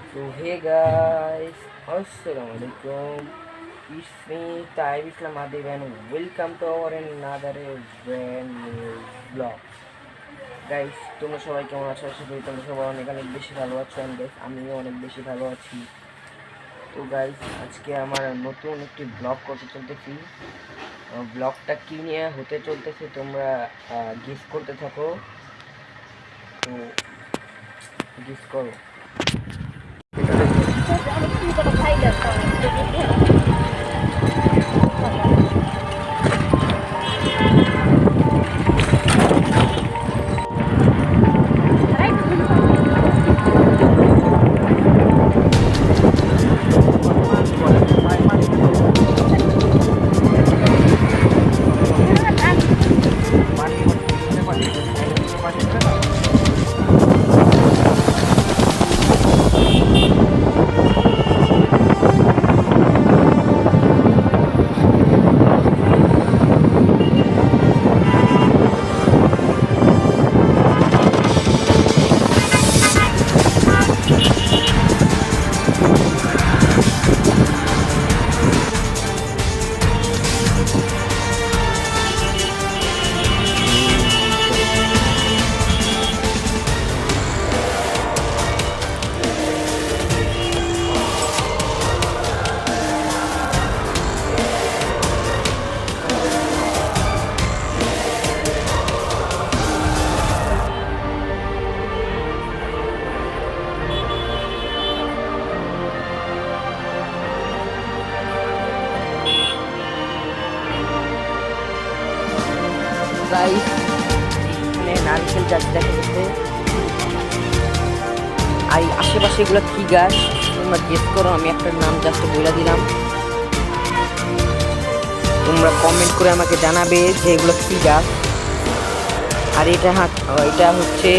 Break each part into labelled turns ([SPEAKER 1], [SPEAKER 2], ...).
[SPEAKER 1] So hey guys, Assalamualaikum. It's me Taib Islam Adib and welcome to our another brand new vlog. Guys, তোমরা সবাই কেমন আছো? আশা করি তোমরা সবাই অনেক অনেক বেশি ভালো আছো and guys আমিও অনেক বেশি ভালো আছি। তো গাইস আজকে আমার নতুন একটি ব্লগ করতে চলতেছি। ব্লগটা কি নিয়ে হতে চলতেছে তোমরা গেস করতে থাকো। তো গেস করো। গাইস এখানে নারকেল গাছ দেখা যাচ্ছে আর আশেপাশে এগুলো কি গাছ তোমরা গেস করো। আমি একটা নাম জাস্ট বলে দিলাম, তোমরা কমেন্ট করে আমাকে জানাবে যে এগুলো কি গাছ। আর এটা হচ্ছে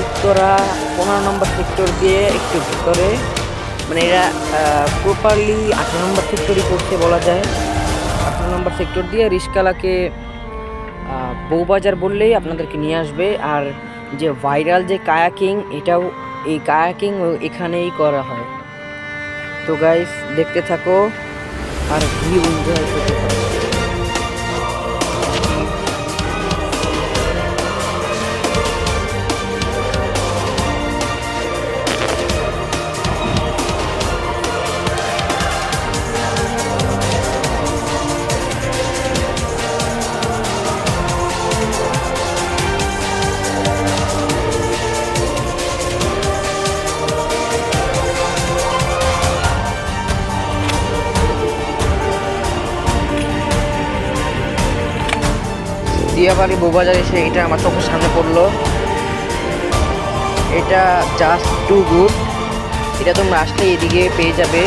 [SPEAKER 1] উত্তরা 15 নম্বর সেক্টর দিয়ে একটু ভিতরে, মানে এরা প্রপারলি 18 নম্বর সেক্টরই করতে বলা যায়। 18 নম্বর সেক্টর দিয়ে রিস্কালাকে বউবাজার বললেই আপনাদেরকে নিয়ে আসবে। আর যে ভাইরাল যে কায়াকিং, এটাও এই কায়াকিং এখানেই করা হয়। তো গাইস দেখতে থাকো আর ভিউ এনজয় করতে থাকো। দিয়াবাড়ি বউবাজার এসে এটা আমার চোখের সামনে পড়লো। এটা জাস্ট টু গুড। এটা তোমরা আসলে এদিকে পেয়ে যাবে।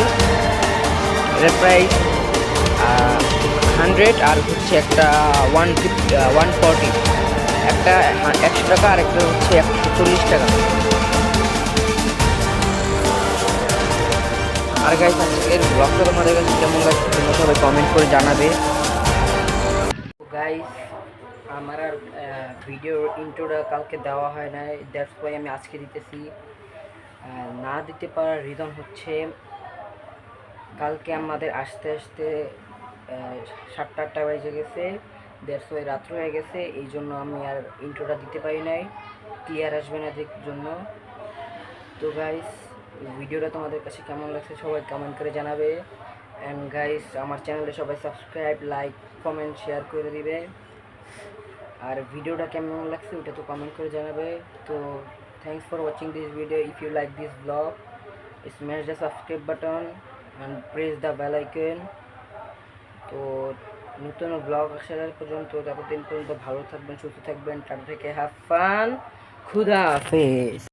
[SPEAKER 1] এটার প্রাইস 100 আর হচ্ছে একটা 140, একটা 100 টাকা আর একটা হচ্ছে 140 টাকা। আর গাইস আজকের ব্লগটা তোমাদের কাছে কেমন লাগছে তোমরা সবাই কমেন্ট করে জানাবে। গাইস আমার আর ভিডিওর ইন্ট্রোটা কালকে দেওয়া হয় না, দ্যাটস ওয়াই আমি আজকে দিতেছি। না দিতে পারার রিজন হচ্ছে কালকে আমাদের আসতে আসতে 7টা বেজে গেছে, দ্যাটস ওয়াই রাত্র হয়ে গেছে। এই জন্য আমি আর ইন্ট্রোটা দিতে পারি নাই, ক্লিয়ার আসবে না জন্য। তো গাইস ভিডিওটা তোমাদের কাছে কেমন লাগছে সবাই কমেন্ট করে জানাবে। অ্যান্ড গাইস আমার চ্যানেলে সবাই সাবস্ক্রাইব, লাইক, কমেন্ট, শেয়ার করে দিবে। আর ভিডিওটা কেমন লাগছে ওটা তো কমেন্ট করে জানাবে। তো thanks for watching this video. If you like this blog, smash the subscribe button and press the bell icon. তো নতুন ব্লগ আসার পর্যন্ত ততদিন পর্যন্ত ভালো থাকবেন, সুস্থ থাকবেন। টাটা থেকে হ্যাভ ফান, খুদা হাফেজ।